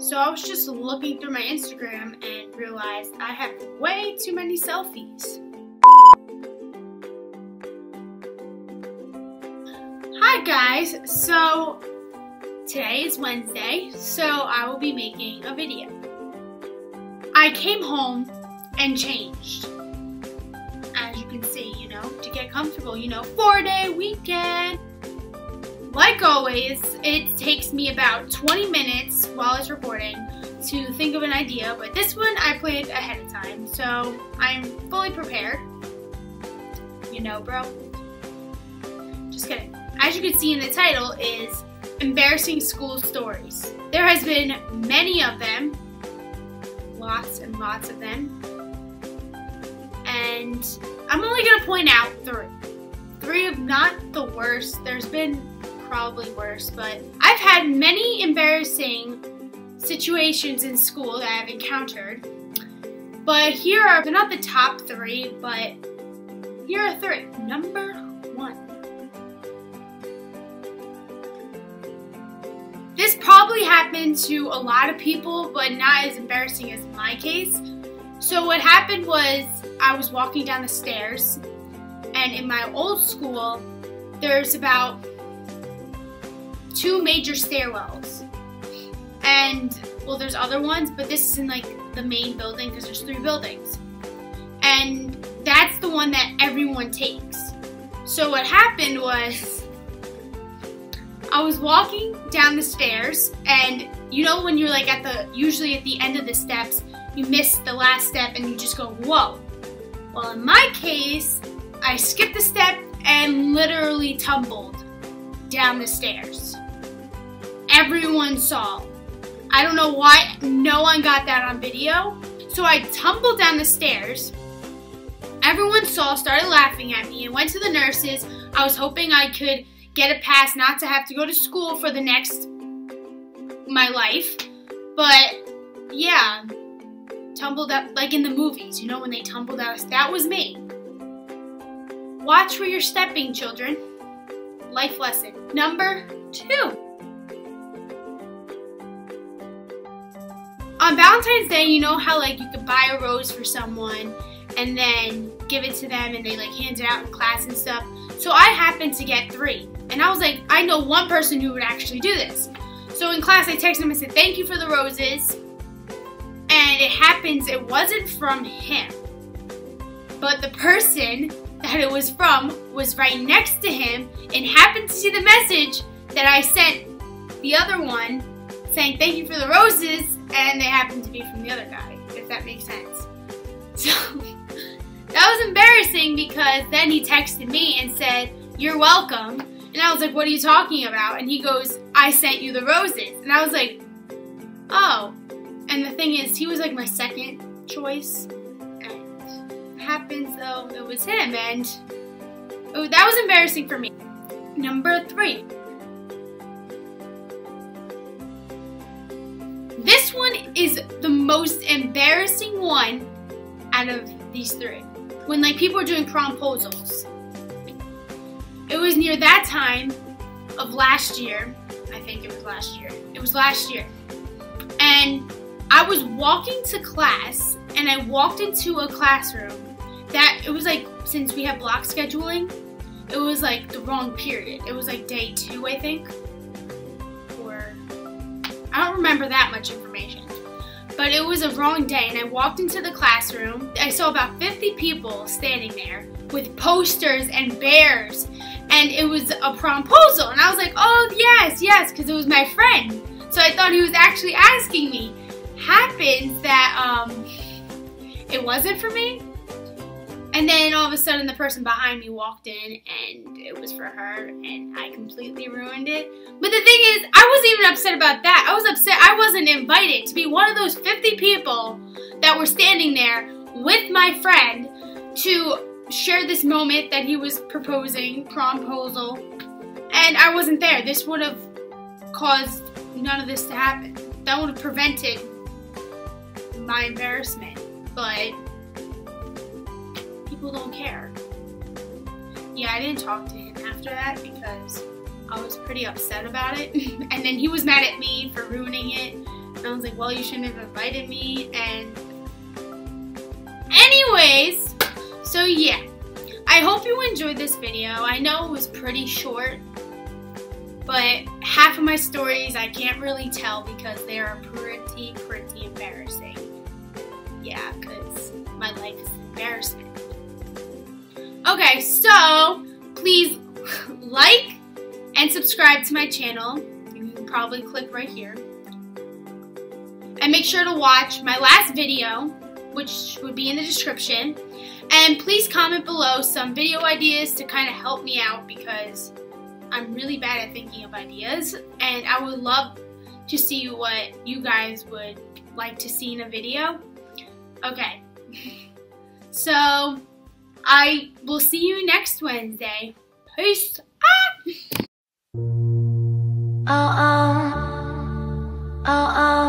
So I was just looking through my Instagram and realized I have way too many selfies. Hi guys, so today is Wednesday, so I will be making a video. I came home and changed. As you can see, to get comfortable, 4-day weekend. Like always, it takes me about 20 minutes while it's recording to think of an idea, but this one I planned ahead of time, so I'm fully prepared. Bro. Just kidding. As you can see in the title is embarrassing school stories. There has been many of them, lots and lots of them, and I'm only going to point out three. Three of not the worst. There's been probably worse, but I've had many embarrassing situations in school that I've encountered, but they're not the top three, but here are three. Number one. This probably happened to a lot of people, but not as embarrassing as my case. So what happened was I was walking down the stairs, and in my old school, there's about 2 major stairwells. And, well, there's other ones, but this is in like the main building because there's 3 buildings. And that's the one that everyone takes. So what happened was I was walking down the stairs, and when you're like usually at the end of the steps, you miss the last step and you just go, whoa. Well, in my case, I skipped a step and literally tumbled down the stairs. Everyone saw. I don't know why no one got that on video. So I tumbled down the stairs. Everyone saw, started laughing at me, and went to the nurses. I was hoping I could get a pass not to have to go to school for my life. But yeah, tumbled up like in the movies, when they tumbled out. That was me. Watch where you're stepping, children. Life lesson. Number 2. On Valentine's Day, you know how you could buy a rose for someone and then give it to them and they hand it out in class and stuff. So I happened to get 3. And I was like, I know one person who would actually do this. So in class I texted him and said, thank you for the roses. And it happens it wasn't from him. But the person that it was from was right next to him and happened to see the message that I sent the other one saying thank you for the roses, and they happened to be from the other guy, if that makes sense. So that was embarrassing because then he texted me and said, you're welcome. And I was like, what are you talking about? And he goes, I sent you the roses. And I was like, oh. And the thing is, he was like my second choice. And it happens though, it was him. And that was embarrassing for me. Number 3. This one is the most embarrassing one out of these 3. When people are doing promposals. It was near that time of last year. I think it was last year. It was last year. And I was walking to class, and I walked into a classroom that it was since we have block scheduling, it was the wrong period. It was day 2, I think. I don't remember that much information, but it was a wrong day, and I walked into the classroom. I saw about 50 people standing there with posters and bears, and it was a promposal, and I was like, oh, yes, because it was my friend, so I thought he was actually asking me. Happens that it wasn't for me, and then all of a sudden the person behind me walked in, and it was for her, and I completely ruined it. But the thing is, I wasn't even upset about that. I was upset I wasn't invited to be one of those 50 people that were standing there with my friend to share this moment that he was proposing, promposal, and I wasn't there. This would have caused none of this to happen. That would have prevented my embarrassment, but people don't care. Yeah, I didn't talk to him after that because I was pretty upset about it. And then he was mad at me for ruining it. And I was like, well, you shouldn't have invited me. And anyways, so yeah. I hope you enjoyed this video. I know it was pretty short, but half of my stories I can't really tell because they are pretty embarrassing. Yeah, because my life is embarrassing. Okay, so please like and subscribe to my channel. You can probably click right here. And make sure to watch my last video, which would be in the description. And please comment below some video ideas to kind of help me out because I'm really bad at thinking of ideas. And I would love to see what you guys would like to see in a video. Okay. So, I will see you next Wednesday. Peace. Ah! Oh, oh, oh, oh.